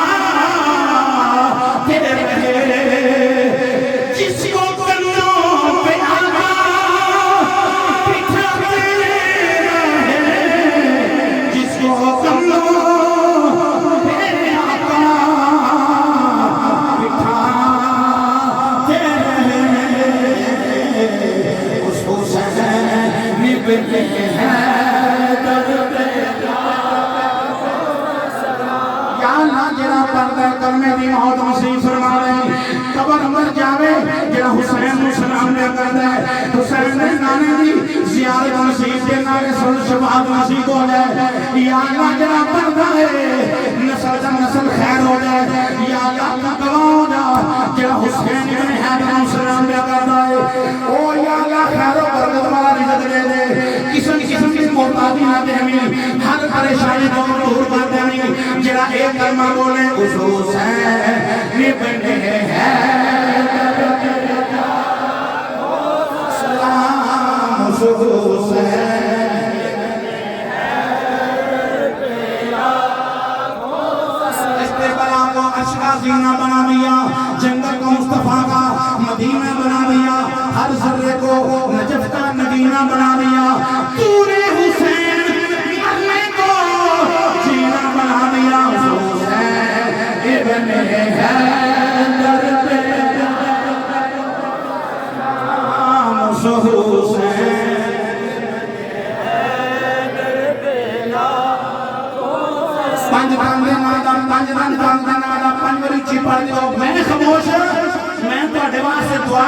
سلاتے رہے جس کو کندھوں پہ آقا بٹھاتے رہے جس کو کندھوں پہ آقا بٹھاتے رہے اس حسین بن حیدر پہ جڑا پردہ کلمے دی موت نصیب فرما رہے قبر مر جاوے جڑا حسین نو سلام دیا کردا ہے حسین دے نانے دی زیارت نصیب دے نالے سن شفاعت نصیب ہو جائے یا اللہ جڑا پردہ ہے نسل دا نسل خیر ہو جائے یا اللہ گواہ ہو جا جڑا حسین بن حیدر نو سلام دیا کردا ہے او یا اللہ خیر و برکت والا رزق دے دے قسم قسم کی محتاجی نہ دے ہمیں ہر پریشانی کو دور کر دے ہمیں جڑا ایک کلمہ بولے اس حسین بن حیدر سلام اس حسین استقبال کو عشق زینہ بنا دیا جنگل کو مصطفیٰ کا مدینہ بنا دیا ہر ذرے کو نجف کا مدینہ بنا دیا تور حسین مرنے کو جینا بنا دیا ابن حیدر پہ نام اس حسین پانچ باندے نادا پانچ باندے نادا پانچ بری چی پڑھ دیو میں خاموش میں تو اڈوان سے دعا